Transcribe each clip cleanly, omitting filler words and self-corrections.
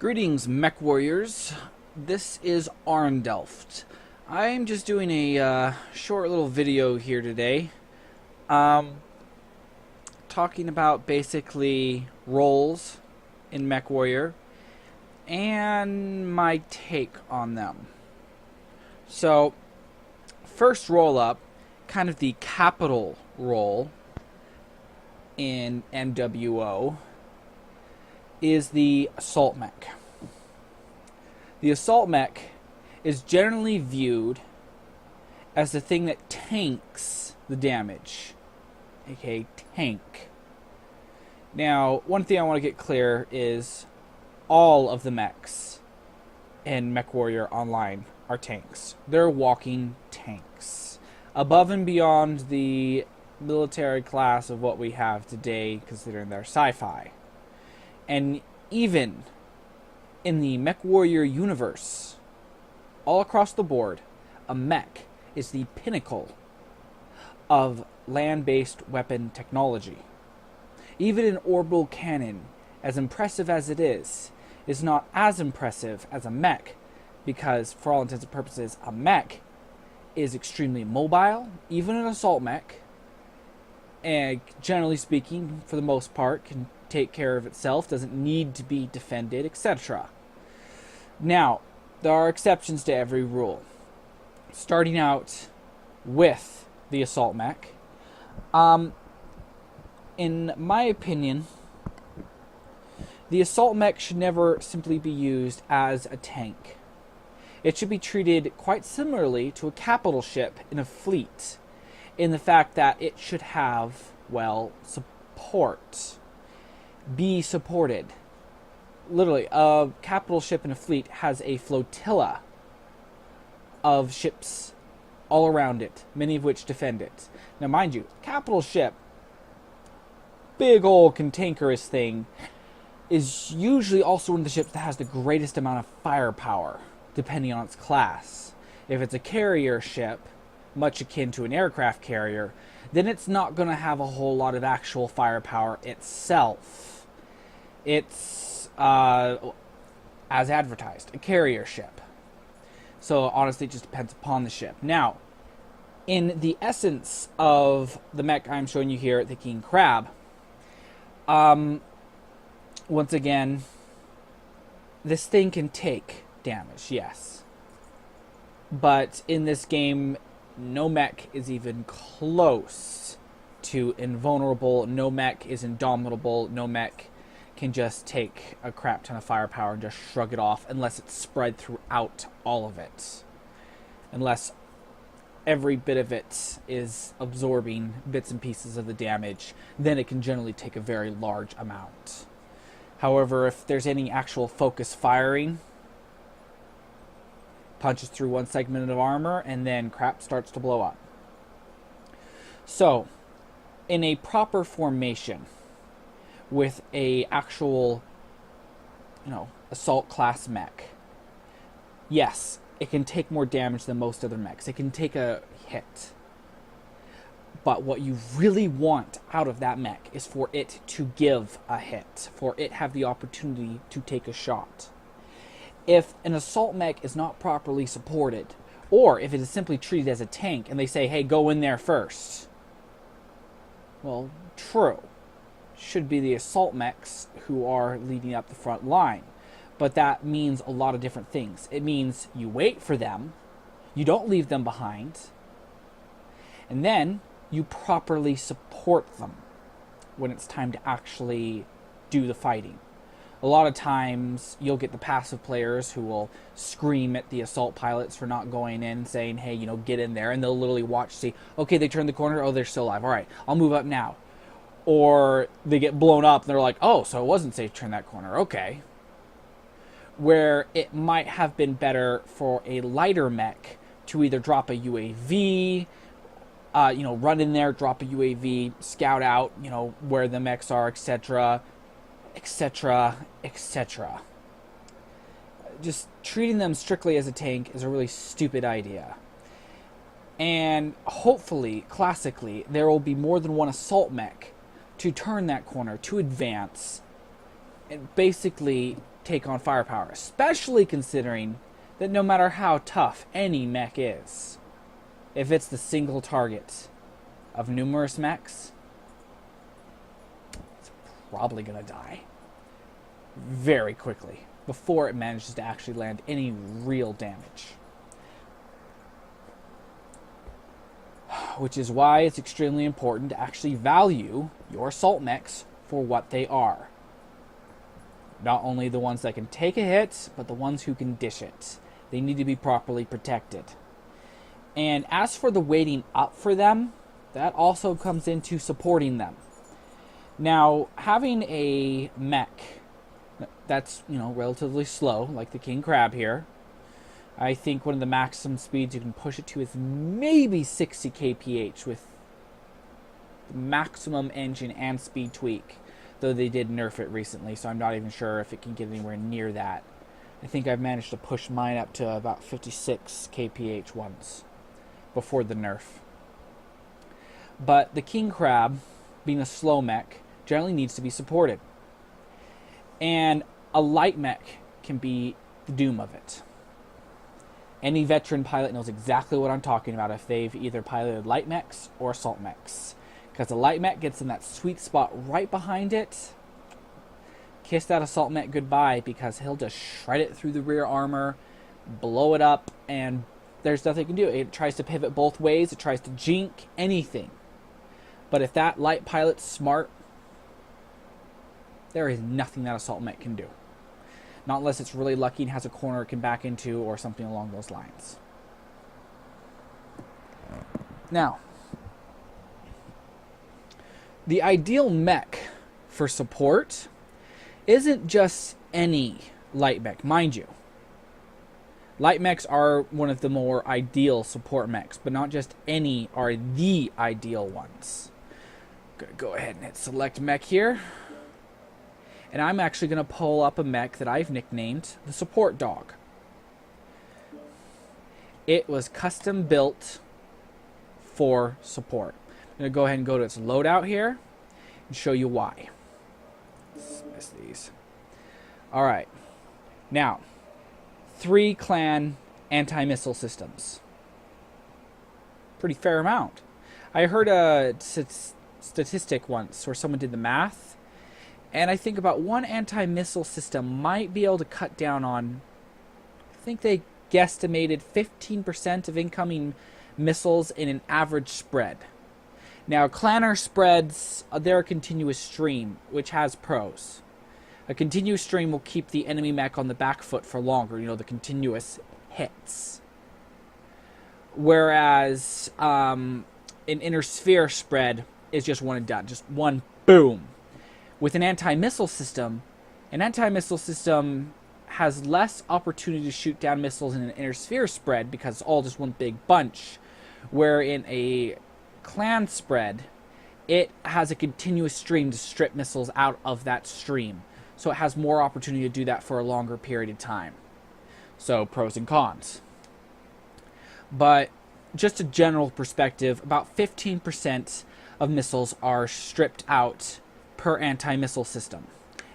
Greetings, MechWarriors. This is Arendelft. I'm just doing a short little video here today, talking about basically roles in MechWarrior and my take on them. So, first role up, kind of the capital role in MWO, is the assault mech. The assault mech is generally viewed as the thing that tanks the damage, aka tank. Now, one thing I want to get clear is all of the mechs in MechWarrior Online are tanks. They're walking tanks. Above and beyond the military class of what we have today, considering they're sci-fi. And even in the MechWarrior universe, all across the board, a mech is the pinnacle of land-based weapon technology. Even an orbital cannon, as impressive as it is not as impressive as a mech, because for all intents and purposes, a mech is extremely mobile. Even an assault mech, and generally speaking, for the most part, can take care of itself, doesn't need to be defended, etc. Now, there are exceptions to every rule. Starting out with the assault mech, in my opinion, the assault mech should never simply be used as a tank. It should be treated quite similarly to a capital ship in a fleet, in the fact that it should have, well, support. Be supported. Literally, a capital ship in a fleet has a flotilla of ships all around it, many of which defend it. Now, mind you, capital ship, big old cantankerous thing, is usually also one of the ships that has the greatest amount of firepower, depending on its class. If it's a carrier ship, much akin to an aircraft carrier, then it's not going to have a whole lot of actual firepower itself. It's, as advertised, a carrier ship. So, honestly, it just depends upon the ship. Now, in the essence of the mech I'm showing you here, the King Crab, once again, this thing can take damage, yes. But in this game, no mech is even close to invulnerable. No mech is indomitable. No mech can just take a crap ton of firepower and just shrug it off, unless it's spread throughout all of it. Unless every bit of it is absorbing bits and pieces of the damage, then it can generally take a very large amount. However, if there's any actual focus firing, punches through one segment of armor, and then crap starts to blow up. So, in a proper formation, with a actual, assault class mech, yes, it can take more damage than most other mechs. It can take a hit. But what you really want out of that mech is for it to give a hit, for it have the opportunity to take a shot. If an assault mech is not properly supported, or if it is simply treated as a tank and they say, hey, go in there first, well, true. Should be the assault mechs who are leading up the front line. But that means a lot of different things. It means you wait for them, you don't leave them behind, and then you properly support them when it's time to actually do the fighting. A lot of times you'll get the passive players who will scream at the assault pilots for not going in, saying, hey, get in there, and they'll literally watch, see, okay, they turned the corner, oh, they're still alive, alright, I'll move up now. Or they get blown up and they're like, oh, so it wasn't safe to turn that corner, okay. Where it might have been better for a lighter mech to either drop a UAV, run in there, drop a UAV, scout out, where the mechs are, etc., etc., etc. Just treating them strictly as a tank is a really stupid idea. And hopefully, classically, there will be more than one assault mech to turn that corner, to advance, and basically take on firepower, especially considering that no matter how tough any mech is, if it's the single target of numerous mechs, it's probably going to die very quickly before it manages to actually land any real damage. Which is why it's extremely important to actually value your assault mechs for what they are. Not only the ones that can take a hit, but the ones who can dish it. They need to be properly protected. And as for the weighting up for them, that also comes into supporting them. Now, having a mech that's, relatively slow, like the King Crab here, I think one of the maximum speeds you can push it to is maybe 60 kph with the maximum engine and speed tweak, though they did nerf it recently, so I'm not even sure if it can get anywhere near that. I think I've managed to push mine up to about 56 kph once before the nerf. But the King Crab, being a slow mech, generally needs to be supported. And a light mech can be the doom of it. Any veteran pilot knows exactly what I'm talking about if they've either piloted light mechs or assault mechs. Because a light mech gets in that sweet spot right behind it. Kiss that assault mech goodbye, because he'll just shred it through the rear armor, blow it up, and there's nothing it can do. It tries to pivot both ways, it tries to jink, anything. But if that light pilot's smart, there is nothing that assault mech can do. Not unless it's really lucky and has a corner it can back into or something along those lines. Now, the ideal mech for support isn't just any light mech, mind you. Light mechs are one of the more ideal support mechs, but not just any are the ideal ones. Gonna go ahead and hit select mech here. And I'm actually going to pull up a mech that I've nicknamed the Support Dog. It was custom built for support. I'm going to go ahead and go to its loadout here and show you why. Let's miss these. Alright. Now, 3 clan anti-missile systems. Pretty fair amount. I heard a statistic once where someone did the math. And I think about 1 anti-missile system might be able to cut down on, I think they guesstimated 15% of incoming missiles in an average spread. Now, clanner spreads, they're a continuous stream, which has pros. A continuous stream will keep the enemy mech on the back foot for longer, the continuous hits. Whereas an inner sphere spread is just one and done, just one boom. With an anti-missile system has less opportunity to shoot down missiles in an inner sphere spread because it's all just one big bunch. Where in a clan spread, it has a continuous stream to strip missiles out of that stream. So it has more opportunity to do that for a longer period of time. So pros and cons. But just a general perspective, about 15% of missiles are stripped out per anti-missile system,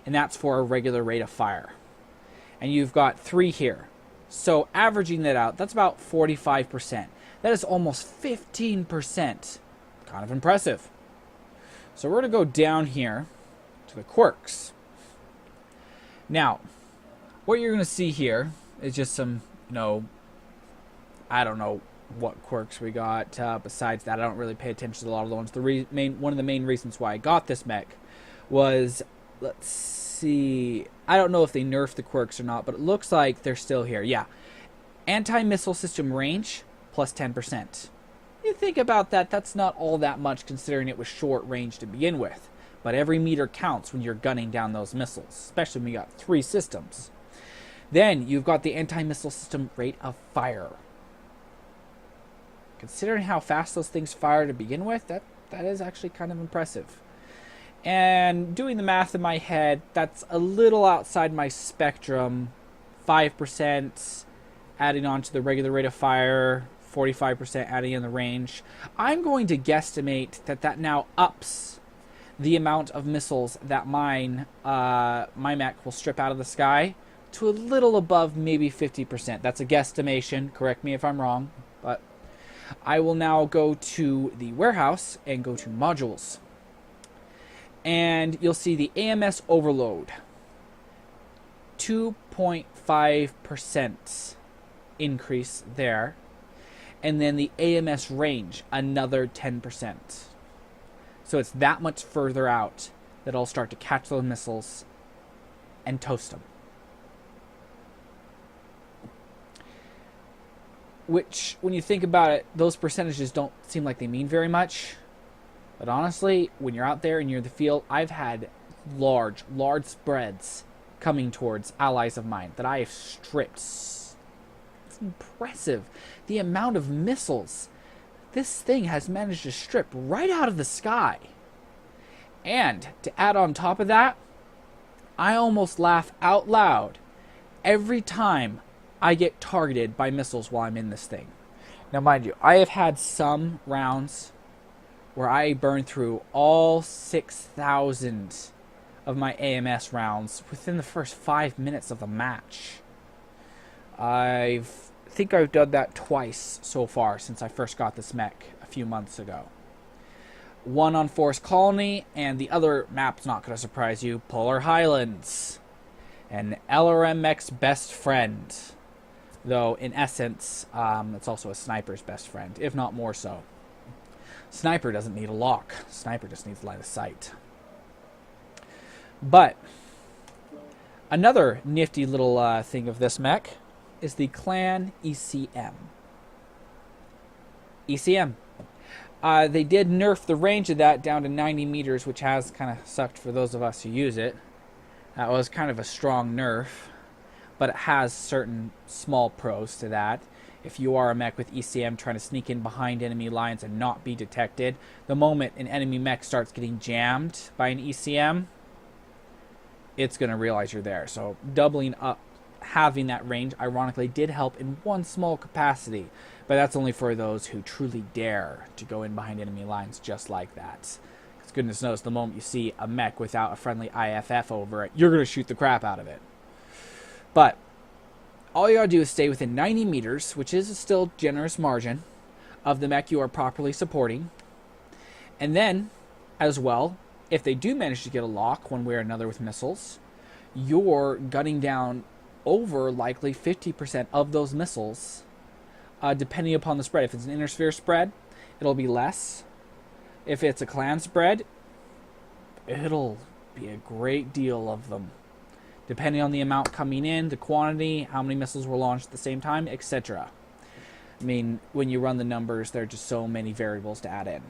and that's for a regular rate of fire. And you've got 3 here, so averaging that out, that's about 45%. That is almost 15%. Kind of impressive. So we're going to go down here to the quirks. Now, what you're going to see here is just some, I don't know what quirks we got. Besides that, I don't really pay attention to a lot of the ones. One of the main reasons why I got this mech was, let's see, I don't know if they nerfed the quirks or not, but it looks like they're still here. Yeah, anti-missile system range plus 10%. You think about that, that's not all that much considering it was short range to begin with. But every meter counts when you're gunning down those missiles, especially when you got 3 systems. Then you've got the anti-missile system rate of fire. Considering how fast those things fire to begin with, that is actually kind of impressive. And doing the math in my head, that's a little outside my spectrum. 5% adding on to the regular rate of fire, 45% adding in the range. I'm going to guesstimate that now ups the amount of missiles that my mech will strip out of the sky to a little above maybe 50%. That's a guesstimation. Correct me if I'm wrong. But I will now go to the warehouse and go to modules. And you'll see the AMS overload. 2.5% increase there. And then the AMS range, another 10%. So it's that much further out that I'll start to catch those missiles and toast them. Which, when you think about it, those percentages don't seem like they mean very much. But honestly, when you're out there and you're in the field, I've had large spreads coming towards allies of mine that I have stripped. It's impressive. The amount of missiles this thing has managed to strip right out of the sky. And to add on top of that, I almost laugh out loud every time I get targeted by missiles while I'm in this thing. Now, mind you, I have had some rounds where I burned through all 6,000 of my AMS rounds within the first 5 minutes of the match. I think I've done that twice so far since I first got this mech a few months ago. One on Forest Colony, and the other map's not going to surprise you, Polar Highlands. And LRM mech's best friend. Though, in essence, it's also a sniper's best friend, if not more so. Sniper doesn't need a lock. Sniper just needs line of sight. But another nifty little thing of this mech is the Clan ECM. ECM. They did nerf the range of that down to 90 meters, which has kind of sucked for those of us who use it. That was kind of a strong nerf, but it has certain small pros to that. If you are a mech with ECM trying to sneak in behind enemy lines and not be detected, the moment an enemy mech starts getting jammed by an ECM, it's going to realize you're there. So doubling up, having that range, ironically, did help in one small capacity. But that's only for those who truly dare to go in behind enemy lines just like that. Because goodness knows, the moment you see a mech without a friendly IFF over it, you're going to shoot the crap out of it. But all you gotta do is stay within 90 meters, which is a still generous margin, of the mech you are properly supporting. And then, as well, if they do manage to get a lock one way or another with missiles, you're gunning down over likely 50% of those missiles, depending upon the spread. If it's an inner sphere spread, it'll be less. If it's a clan spread, it'll be a great deal of them, depending on the amount coming in, the quantity, how many missiles were launched at the same time, etc. I mean, when you run the numbers, there are just so many variables to add in.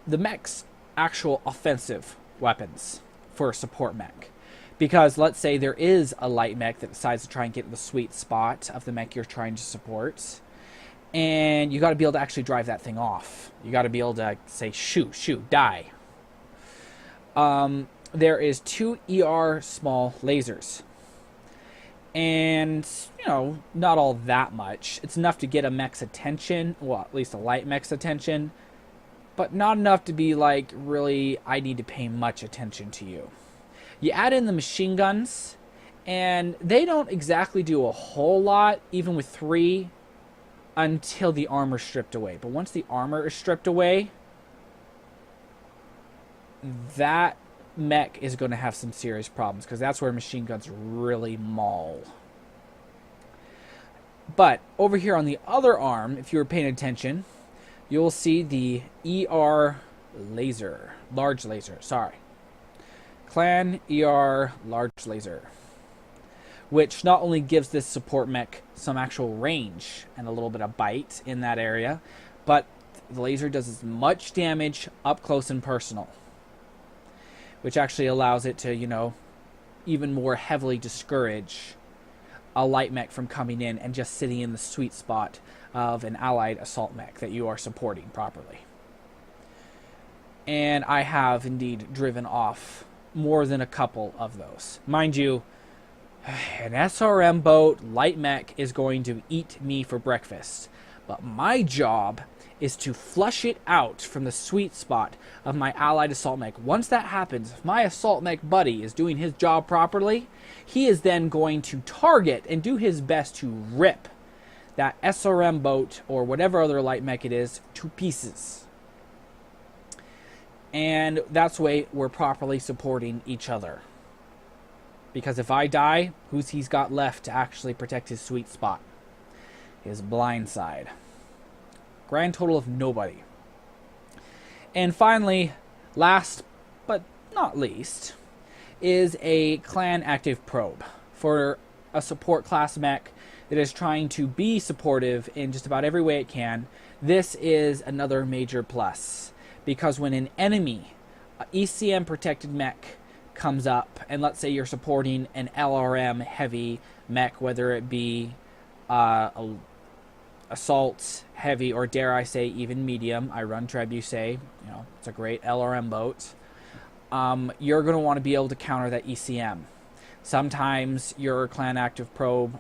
The mech's actual offensive weapons for a support mech. Because let's say there is a light mech that decides to try and get in the sweet spot of the mech you're trying to support, and you got to be able to actually drive that thing off. You got to be able to say, shoot, die. There is 2 ER small lasers. And, you know, not all that much. It's enough to get a mech's attention, well, at least a light mech's attention, but not enough to be like, really, I need to pay much attention to you. You add in the machine guns, and they don't exactly do a whole lot, even with 3, until the armor's stripped away. But once the armor is stripped away, that mech is going to have some serious problems, because that's where machine guns really maul. But over here on the other arm, if you were paying attention, you'll see the ER laser, large laser, sorry. Clan ER large laser, which not only gives this support mech some actual range and a little bit of bite in that area, but the laser does as much damage up close and personal, which actually allows it to, you know, even more heavily discourage a light mech from coming in and just sitting in the sweet spot of an allied assault mech that you are supporting properly. And I have indeed driven off more than a couple of those. Mind you, an SRM boat light mech is going to eat me for breakfast. But my job is to flush it out from the sweet spot of my allied assault mech. Once that happens, if my assault mech buddy is doing his job properly, he is then going to target and do his best to rip that SRM boat or whatever other light mech it is to pieces. And that's the way we're properly supporting each other. Because if I die, who's he's got left to actually protect his sweet spot? His blind side. Grand total of nobody. And finally, last but not least, is a clan active probe for a support class mech that is trying to be supportive in just about every way it can. This is another major plus, because when an enemy ECM protected mech comes up, and let's say you're supporting an LRM heavy mech, whether it be assault heavy, or dare I say even medium. I run Trebuchet, it's a great LRM boat. You're going to want to be able to counter that ECM. Sometimes your clan active probe,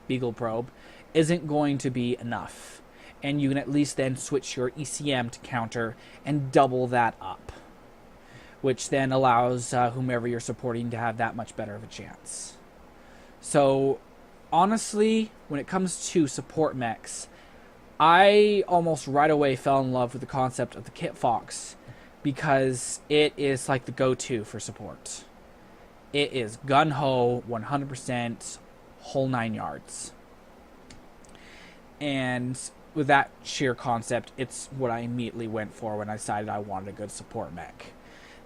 Beagle probe, isn't going to be enough, and you can at least then switch your ECM to counter and double that up, which then allows whomever you're supporting to have that much better of a chance. So honestly, when it comes to support mechs, I almost right away fell in love with the concept of the Kit Fox, because it is like the go-to for support. It is gun-ho, 100%, whole 9 yards. And with that sheer concept, it's what I immediately went for when I decided I wanted a good support mech.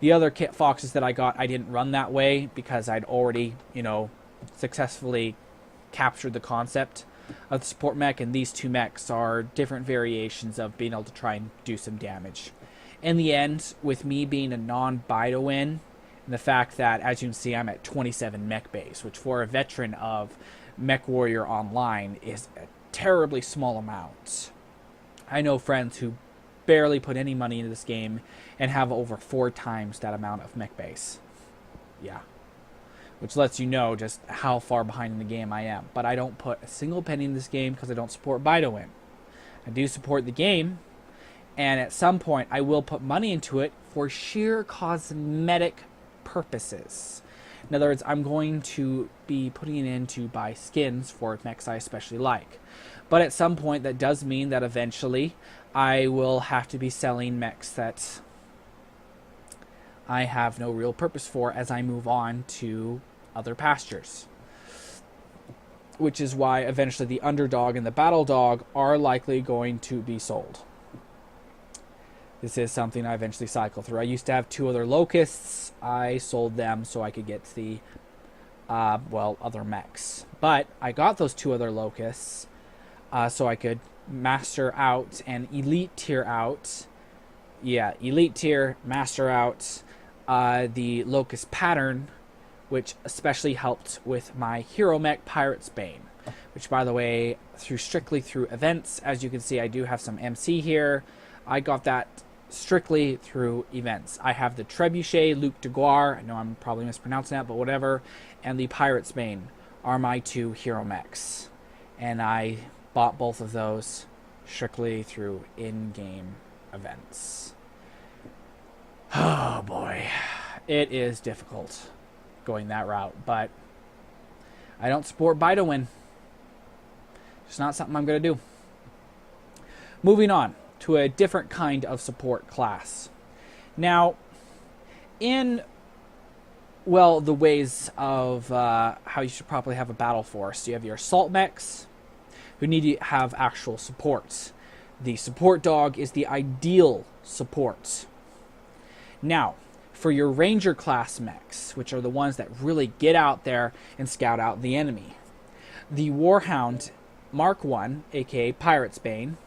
The other Kit Foxes that I got, I didn't run that way because I'd already, successfully captured the concept of the support mech, and these two mechs are different variations of being able to try and do some damage. In the end, with me being a non-buy to win, and the fact that, as you can see, I'm at 27 mech base, which for a veteran of MechWarrior Online is a terribly small amount. I know friends who barely put any money into this game and have over 4 times that amount of mech base. Yeah. Which lets you know just how far behind in the game I am. But I don't put a single penny in this game because I don't support buy to win. I do support the game, and at some point I will put money into it for sheer cosmetic purposes. In other words, I'm going to be putting it in to buy skins for mechs I especially like. But at some point that does mean that eventually I will have to be selling mechs that I have no real purpose for as I move on to other pastures. Which is why eventually the Underdog and the Battle Dog are likely going to be sold. This is something I eventually cycle through. I used to have 2 other Locusts. I sold them so I could get the other mechs. But I got those 2 other Locusts so I could master out and elite tier out. Yeah, elite tier, master out the Locust pattern, which especially helped with my hero mech Pirate's Bane. Which, by the way, strictly through events. As you can see, I do have some MC here. I got that strictly through events. I have the Trebuchet Luc de Guar, I know I'm probably mispronouncing that, but whatever, and the Pirate's Bane are my 2 hero mechs. And I bought both of those strictly through in-game events. Oh boy, it is difficult going that route, but I don't support buy to win. It's not something I'm going to do. Moving on to a different kind of support class. Now, in, the ways of how you should probably have a battle force, you have your assault mechs, who need to have actual supports. The support dog is the ideal support. Now, for your ranger class mechs, which are the ones that really get out there and scout out the enemy, the Warhound Mark 1, aka Pirate's Bane,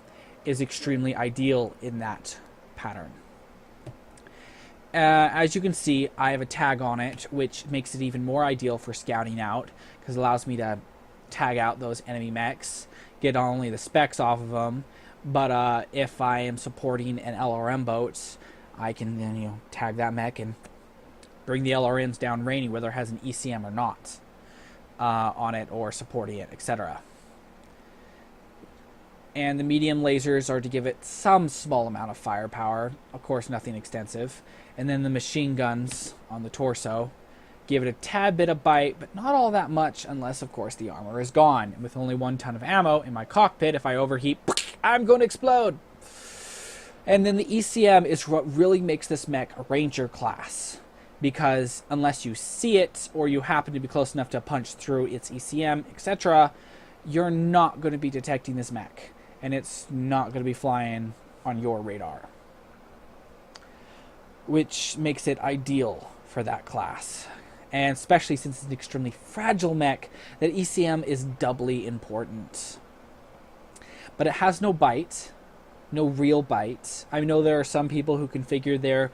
is extremely ideal in that pattern. As you can see, I have a tag on it, which makes it even more ideal for scouting out, because it allows me to tag out those enemy mechs, get only the specs off of them, but if I am supporting an LRM boat, I can then tag that mech and bring the LRMs down range, whether it has an ECM or not on it, or supporting it, etc. And the medium lasers are to give it some small amount of firepower. Of course, nothing extensive. And then the machine guns on the torso give it a tad bit of bite, but not all that much unless, of course, the armor is gone. And with only 1 ton of ammo in my cockpit, if I overheat, I'm going to explode. And then the ECM is what really makes this mech a Ranger class. Because unless you see it, or you happen to be close enough to punch through its ECM, etc., you're not going to be detecting this mech. And it's not going to be flying on your radar. Which makes it ideal for that class. And especially since it's an extremely fragile mech, that ECM is doubly important. But it has no bite. No real bite. I know there are some people who configure their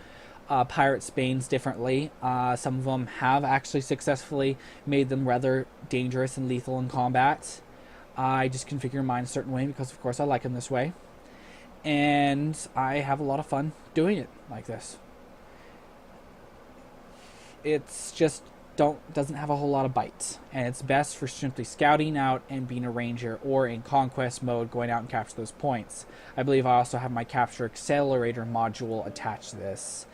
pirate spanes differently. Some of them have actually successfully made them rather dangerous and lethal in combat. I just configure mine a certain way because, of course, I like them this way. And I have a lot of fun doing it like this. It's just doesn't have a whole lot of bites. And it's best for simply scouting out and being a ranger, or in conquest mode, going out and capture those points. I believe I also have my capture accelerator module attached to this.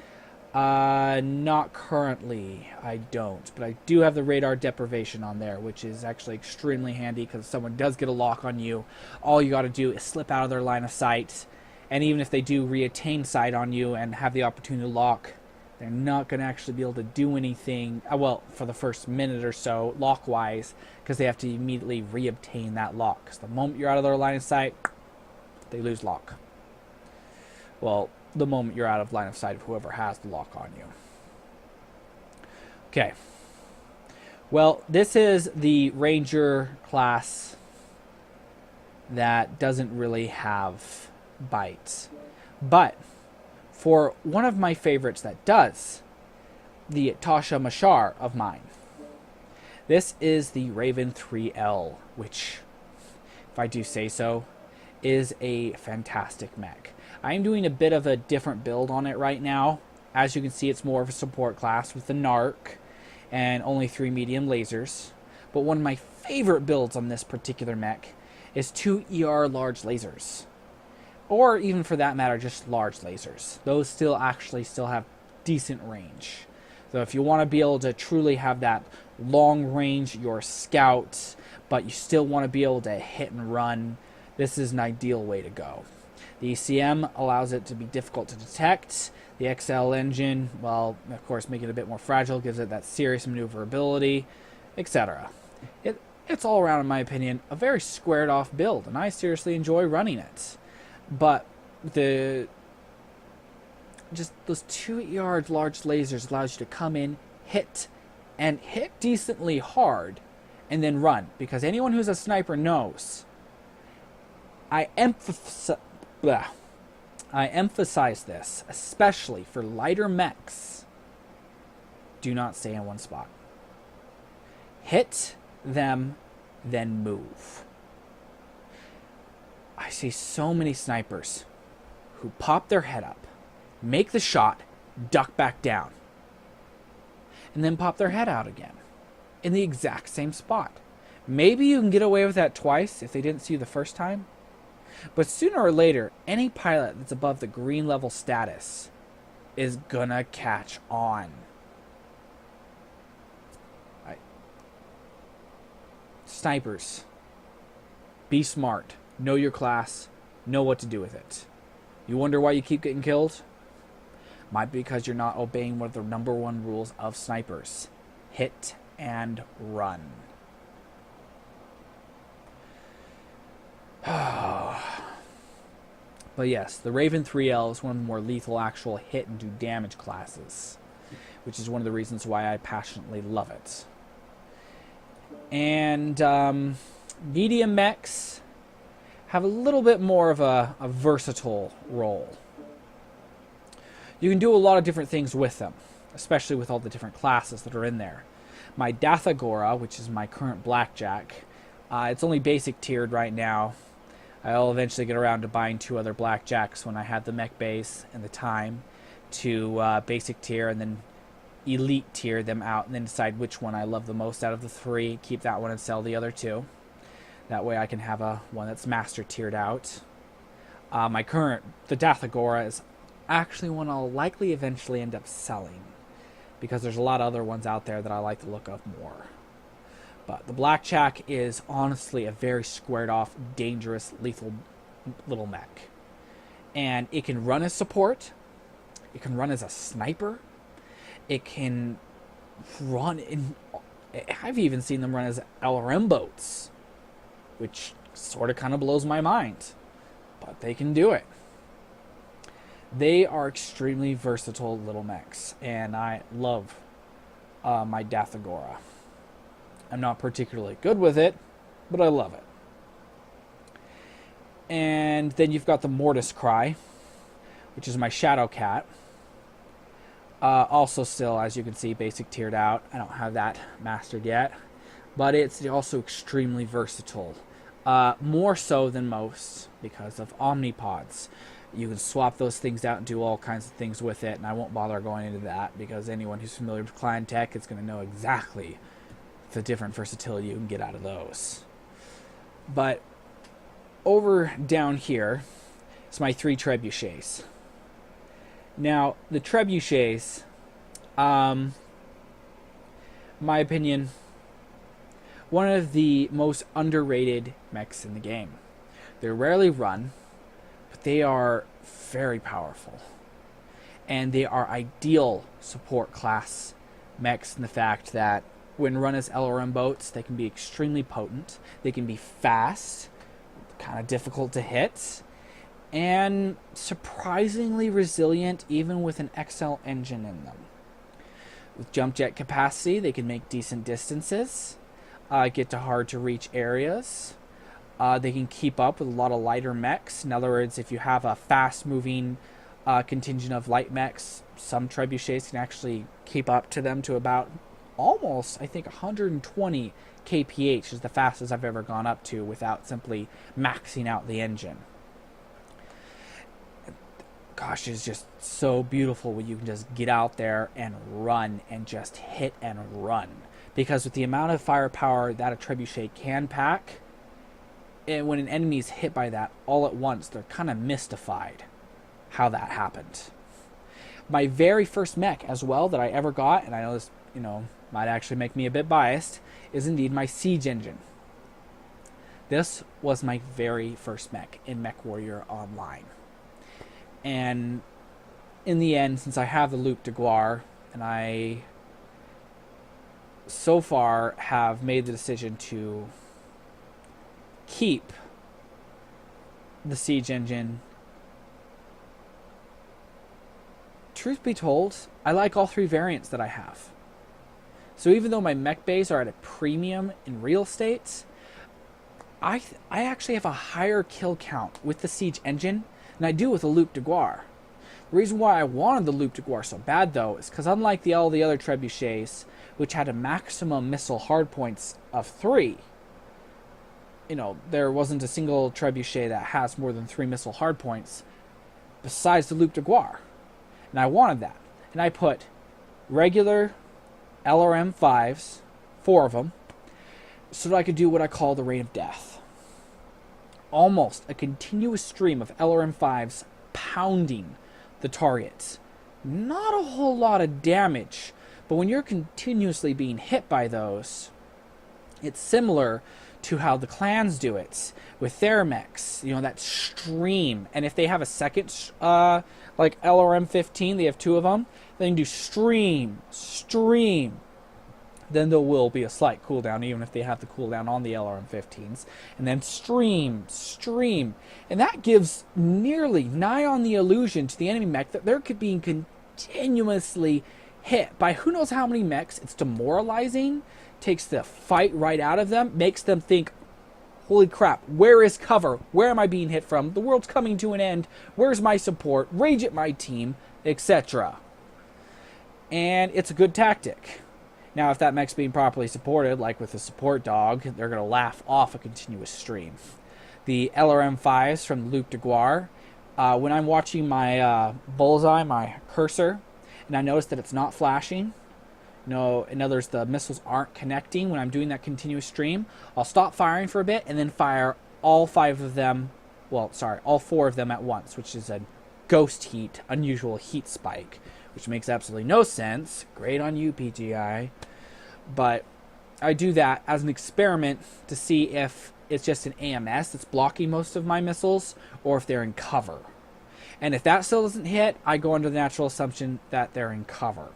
Not currently, I don't, but I do have the radar deprivation on there, which is actually extremely handy because if someone does get a lock on you, all you got to do is slip out of their line of sight, and even if they do reattain sight on you and have the opportunity to lock, they're not going to actually be able to do anything, well, for the first minute or so, lock-wise, because they have to immediately reobtain that lock, because the moment you're out of their line of sight, they lose lock. Well, the moment you're out of line of sight of whoever has the lock on you. Okay. Well, this is the Ranger class that doesn't really have bites. But for one of my favorites that does, the Tasha Mashar of mine, this is the Raven 3L, which, if I do say so, is a fantastic mech. I'm doing a bit of a different build on it right now. As you can see, it's more of a support class with the NARC and only 3 medium lasers. But one of my favorite builds on this particular mech is 2 ER large lasers. Or even for that matter, just large lasers. Those still have decent range. So if you want to be able to truly have that long range, your scout, but you still want to be able to hit and run, this is an ideal way to go. The ECM allows it to be difficult to detect. The XL engine, well, of course, making it a bit more fragile, gives it that serious maneuverability, etc. It's all around, in my opinion, a very squared off build, and I seriously enjoy running it. But just those 2 yard large lasers allows you to come in, hit decently hard, and then run. Because anyone who's a sniper knows, I emphasize this, especially for lighter mechs. Do not stay in one spot. Hit them, then move. I see so many snipers who pop their head up, make the shot, duck back down, and then pop their head out again in the exact same spot. Maybe you can get away with that twice if they didn't see you the first time. But sooner or later, any pilot that's above the green level status is gonna catch on. Snipers, be smart. Know your class. Know what to do with it. You wonder why you keep getting killed? Might be because you're not obeying one of the #1 rules of snipers. Hit and run. But yes, the Raven 3L is one of the more lethal actual hit and do damage classes, which is one of the reasons why I passionately love it. And medium mechs have a little bit more of a versatile role. You can do a lot of different things with them, especially with all the different classes that are in there. My Dathagora, which is my current blackjack, it's only basic tiered right now. I'll eventually get around to buying 2 other blackjacks when I have the mech base and the time to basic tier and then elite tier them out and then decide which one I love the most out of the 3, keep that one and sell the other 2. That way I can have one that's master tiered out. The Dathagora is actually one I'll likely eventually end up selling, because there's a lot of other ones out there that I like the look of more. But the Blackjack is honestly a very squared off, dangerous, lethal little mech. And it can run as support. It can run as a sniper. It can run in... I've even seen them run as LRM boats, which sort of kind of blows my mind. But they can do it. They are extremely versatile little mechs, and I love my Dathagora. I'm not particularly good with it, but I love it. And then you've got the Mortis Cry, which is my Shadow Cat. Also still, as you can see, basic tiered out. I don't have that mastered yet. But it's also extremely versatile. More so than most because of Omnipods. You can swap those things out and do all kinds of things with it, and I won't bother going into that because anyone who's familiar with Clan Tech is going to know exactly the different versatility you can get out of those. But over down here is my 3 trebuchets. Now, the trebuchets, my opinion, one of the most underrated mechs in the game. They're rarely run, but they are very powerful. And they are ideal support class mechs in the fact that when run as LRM boats, they can be extremely potent. They can be fast, kind of difficult to hit, and surprisingly resilient even with an XL engine in them. With jump jet capacity, they can make decent distances, get to hard to reach areas. They can keep up with a lot of lighter mechs. In other words, if you have a fast moving contingent of light mechs, some trebuchets can actually keep up to them to about almost, I think, 120 kph is the fastest I've ever gone up to without simply maxing out the engine. Gosh, it's just so beautiful when you can just get out there and run and just hit and run. Because with the amount of firepower that a trebuchet can pack, and when an enemy is hit by that all at once, they're kind of mystified how that happened. My very first mech as well that I ever got, and I know this, might actually make me a bit biased, is indeed my Siege engine. This was my very first mech in MechWarrior Online. And in the end, since I have the Loup de Gloire, and I so far have made the decision to keep the Siege engine, truth be told, I like all 3 variants that I have. So even though my mech bays are at a premium in real estate, I actually have a higher kill count with the Siege engine than I do with the Loup de Gloire. The reason why I wanted the Loup de Gloire so bad, though, is because unlike all the other trebuchets, which had a maximum missile hardpoints of 3, there wasn't a single trebuchet that has more than 3 missile hardpoints besides the Loup de Gloire. And I wanted that. And I put regular LRM 5s, 4 of them, so that I could do what I call the Rain of Death. Almost a continuous stream of LRM 5s pounding the targets. Not a whole lot of damage, but when you're continuously being hit by those, it's similar to how the clans do it with their mechs. That stream. And if they have a second, like LRM 15, they have 2 of them, then you do stream. Then there will be a slight cooldown, even if they have the cooldown on the LRM 15s. And then stream. And that gives nearly nigh on the illusion to the enemy mech that they're being continuously hit by who knows how many mechs. It's demoralizing, takes the fight right out of them, makes them think, holy crap, where is cover? Where am I being hit from? The world's coming to an end. Where's my support? Rage at my team, etc. And it's a good tactic. Now, if that mech's being properly supported, like with a support dog, they're going to laugh off a continuous stream. The LRM 5s from Loup de Gloire, when I'm watching my bullseye, my cursor, and I notice that it's not flashing, No, in other words, the missiles aren't connecting when I'm doing that continuous stream, I'll stop firing for a bit and then fire all 5 of them, well, sorry, all 4 of them at once, which is a ghost heat, unusual heat spike, which makes absolutely no sense. Great on you, PGI. But I do that as an experiment to see if it's just an AMS that's blocking most of my missiles or if they're in cover. And if that still doesn't hit, I go under the natural assumption that they're in cover.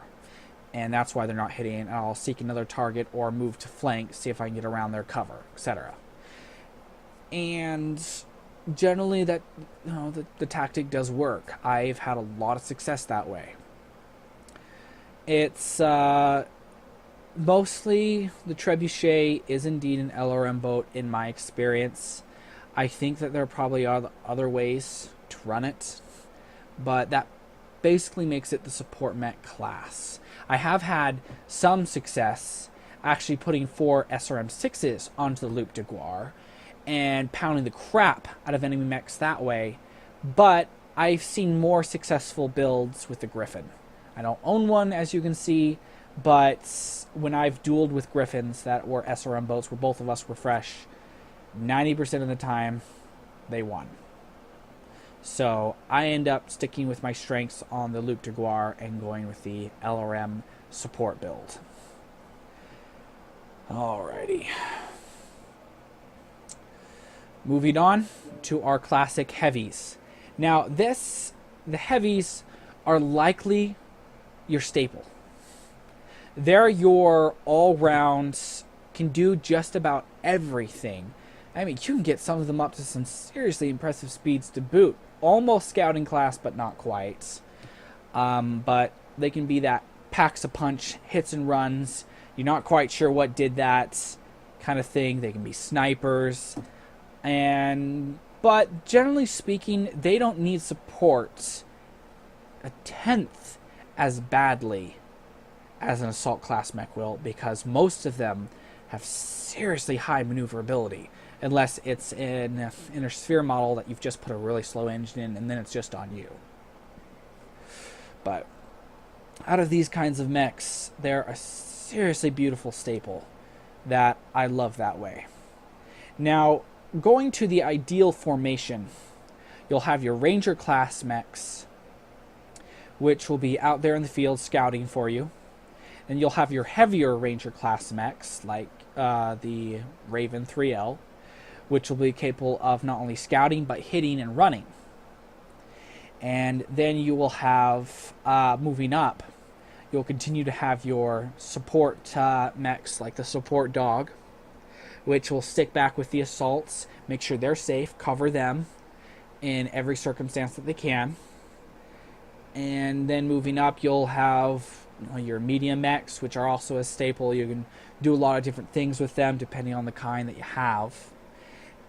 And that's why they're not hitting, and I'll seek another target or move to flank, see if I can get around their cover, etc. And generally that, the tactic does work. I've had a lot of success that way. It's mostly the trebuchet is indeed an LRM boat in my experience. I think that there probably are other ways to run it, but that basically makes it the support mech class. I have had some success actually putting 4 SRM-6s onto the Loup de Guerre and pounding the crap out of enemy mechs that way, but I've seen more successful builds with the Griffin. I don't own one, as you can see, but when I've dueled with Griffins that were SRM boats where both of us were fresh, 90% of the time, they won. So I end up sticking with my strengths on the Loup de Guerre and going with the LRM support build. Alrighty. Moving on to our classic heavies. Now the heavies are likely your staple. They're your all-round, can do just about everything. I mean, you can get some of them up to some seriously impressive speeds to boot. Almost scouting class, but not quite. But they can be that packs a punch, hits and runs. You're not quite sure what did that kind of thing. They can be snipers. But generally speaking, they don't need support a tenth as badly as an assault class mech will, because most of them have seriously high maneuverability. Unless it's in an inner sphere model that you've just put a really slow engine in, and then it's just on you. But out of these kinds of mechs, they're a seriously beautiful staple that I love that way. Now, going to the ideal formation, you'll have your Ranger class mechs, which will be out there in the field scouting for you. And you'll have your heavier Ranger class mechs, like the Raven 3L, which will be capable of not only scouting, but hitting and running. And then you will have, moving up, you'll continue to have your support mechs, like the support dog, which will stick back with the assaults, make sure they're safe, cover them in every circumstance that they can. And then moving up, you'll have your medium mechs, which are also a staple. You can do a lot of different things with them depending on the kind that you have.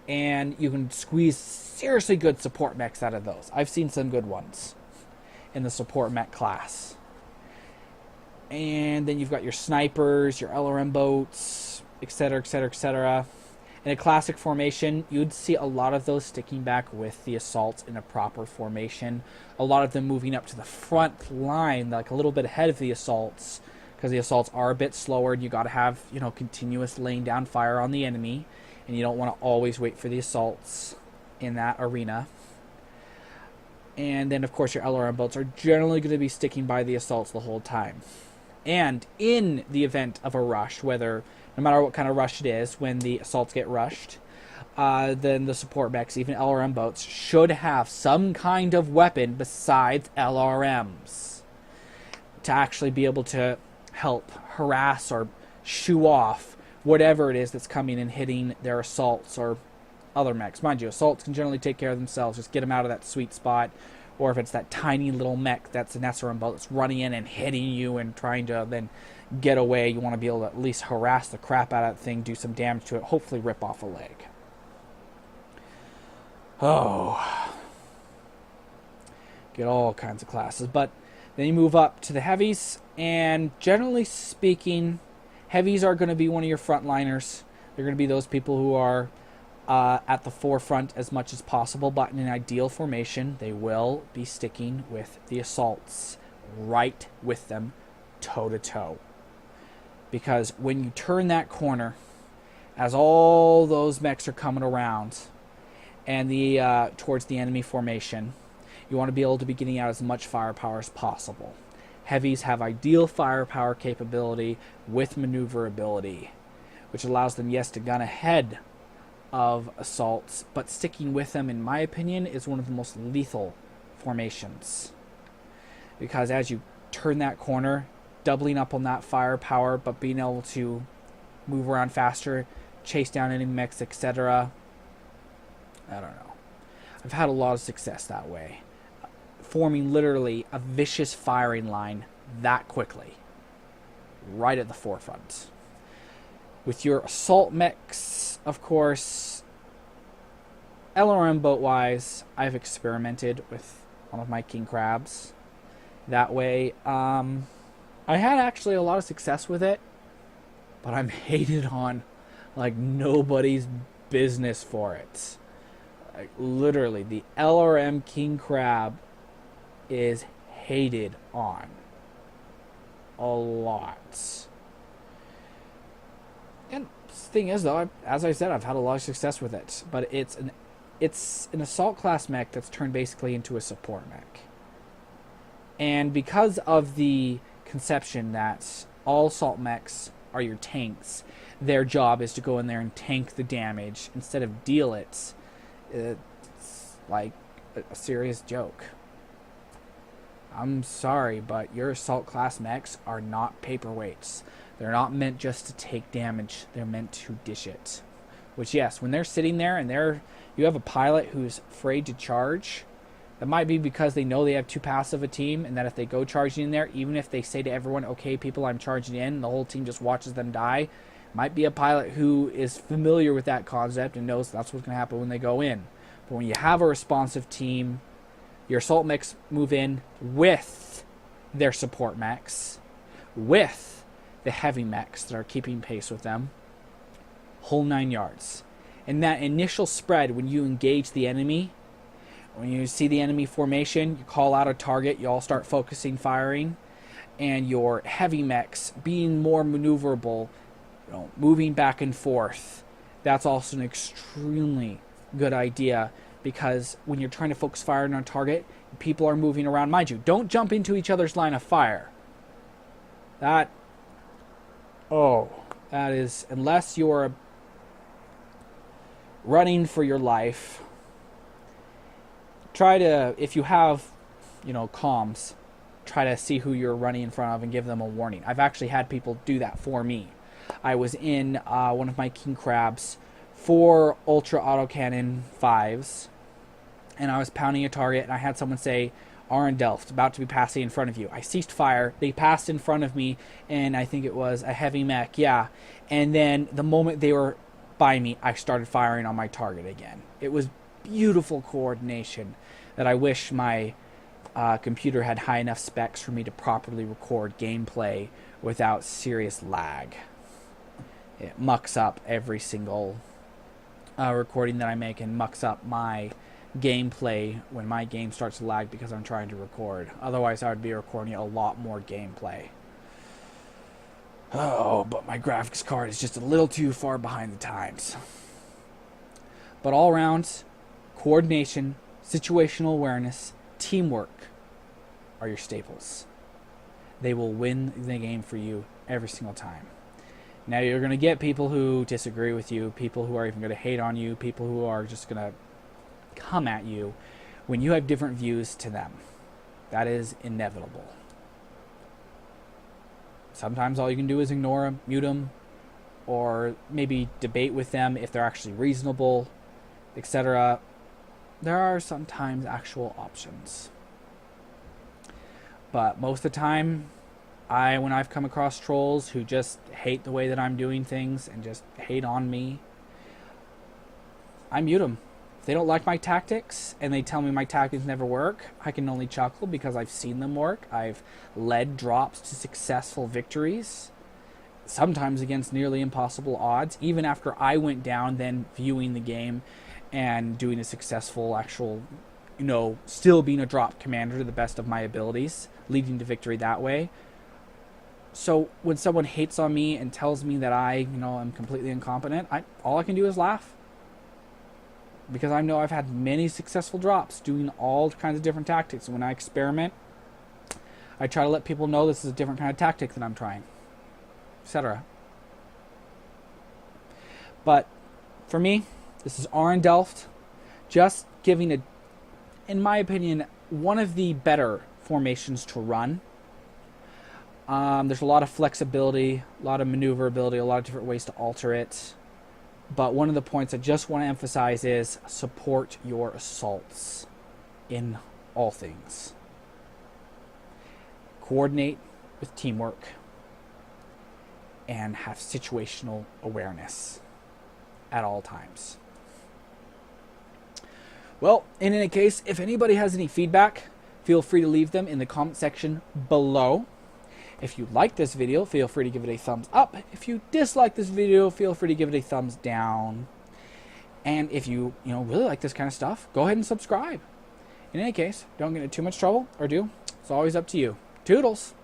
And you can squeeze seriously good support mechs out of those. I've seen some good ones in the support mech class. And then you've got your snipers, your LRM boats, etc., etc., etc. In a classic formation, you'd see a lot of those sticking back with the assaults in a proper formation. A lot of them moving up to the front line, like a little bit ahead of the assaults, because the assaults are a bit slower, and you got to have, continuous laying down fire on the enemy. And you don't want to always wait for the assaults in that arena. And then, of course, your LRM boats are generally going to be sticking by the assaults the whole time. And in the event of a rush, no matter what kind of rush it is, when the assaults get rushed, then the support mechs, even LRM boats, should have some kind of weapon besides LRMs to actually be able to help harass or shoo off whatever it is that's coming and hitting their assaults or other mechs. Mind you, assaults can generally take care of themselves. Just get them out of that sweet spot. Or if it's that tiny little mech that's an SRM boat that's running in and hitting you and trying to then get away, you want to be able to at least harass the crap out of that thing, do some damage to it, hopefully rip off a leg. Oh. Get all kinds of classes. But then you move up to the heavies, and generally speaking, heavies are going to be one of your frontliners. They're going to be those people who are at the forefront as much as possible, but in an ideal formation, they will be sticking with the assaults, right with them, toe-to-toe. Because when you turn that corner, as all those mechs are coming around and towards the enemy formation, you want to be able to be getting out as much firepower as possible. Heavies have ideal firepower capability with maneuverability, which allows them, yes, to gun ahead of assaults, but sticking with them, in my opinion, is one of the most lethal formations. Because as you turn that corner, doubling up on that firepower, but being able to move around faster, chase down enemy mechs, etc. I don't know. I've had a lot of success that way. Forming literally a vicious firing line that quickly. Right at the forefront. With your assault mechs, of course, LRM boat-wise, I've experimented with one of my king crabs. That way, I had actually a lot of success with it, but I'm hated on like nobody's business for it. Like, literally, the LRM king crab is hated on a lot. And the thing is, though, as I said, I've had a lot of success with it. But it's an assault class mech that's turned basically into a support mech. And because of the conception that all assault mechs are your tanks, their job is to go in there and tank the damage instead of deal it. It's like a serious joke. I'm sorry, but your assault class mechs are not paperweights. They're not meant just to take damage. They're meant to dish it. Which, yes, when they're sitting there and you have a pilot who's afraid to charge, that might be because they know they have too passive a team, and that if they go charging in there, even if they say to everyone, okay, people, I'm charging in, and the whole team just watches them die, might be a pilot who is familiar with that concept and knows that's what's going to happen when they go in. But when you have a responsive team, your assault mechs move in with their support mechs, with the heavy mechs that are keeping pace with them, whole 9 yards. And that initial spread, when you engage the enemy, when you see the enemy formation, you call out a target, you all start focusing firing, and your heavy mechs being more maneuverable, moving back and forth, that's also an extremely good idea, because when you're trying to focus firing on a target, people are moving around. Mind you, don't jump into each other's line of fire. That is, unless you're running for your life, try to, if you have, comms, try to see who you're running in front of and give them a warning. I've actually had people do that for me. I was in one of my king crabs, 4 ultra autocannon 5s, and I was pounding a target, and I had someone say, Arendelft, about to be passing in front of you. I ceased fire, they passed in front of me, and I think it was a heavy mech, yeah. And then the moment they were by me, I started firing on my target again. It was beautiful coordination that I wish my computer had high enough specs for me to properly record gameplay without serious lag. It mucks up every single recording that I make, and mucks up my gameplay when my game starts to lag because I'm trying to record. Otherwise, I would be recording a lot more gameplay. Oh, but my graphics card is just a little too far behind the times. But all around, coordination, situational awareness, teamwork are your staples. They will win the game for you every single time. Now, you're going to get people who disagree with you, people who are even going to hate on you, people who are just going to come at you when you have different views to them. That is inevitable. Sometimes all you can do is ignore them, mute them, or maybe debate with them if they're actually reasonable, etc. There are sometimes actual options. But most of the time, when I've come across trolls who just hate the way that I'm doing things and just hate on me, I mute them. If they don't like my tactics and they tell me my tactics never work, I can only chuckle because I've seen them work. I've led drops to successful victories, sometimes against nearly impossible odds, even after I went down, then viewing the game and doing a successful actual, still being a drop commander to the best of my abilities, leading to victory that way. So when someone hates on me and tells me that I'm completely incompetent, all I can do is laugh. Because I know I've had many successful drops doing all kinds of different tactics. And when I experiment, I try to let people know this is a different kind of tactic that I'm trying, etc. But for me, this is Arendelft, just giving in my opinion, one of the better formations to run. There's a lot of flexibility, a lot of maneuverability, a lot of different ways to alter it. But one of the points I just want to emphasize is support your assaults in all things. Coordinate with teamwork and have situational awareness at all times. Well, in any case, if anybody has any feedback, feel free to leave them in the comment section below. If you like this video, feel free to give it a thumbs up. If you dislike this video, feel free to give it a thumbs down. And if you really like this kind of stuff, go ahead and subscribe. In any case, don't get into too much trouble or do. It's always up to you. Toodles!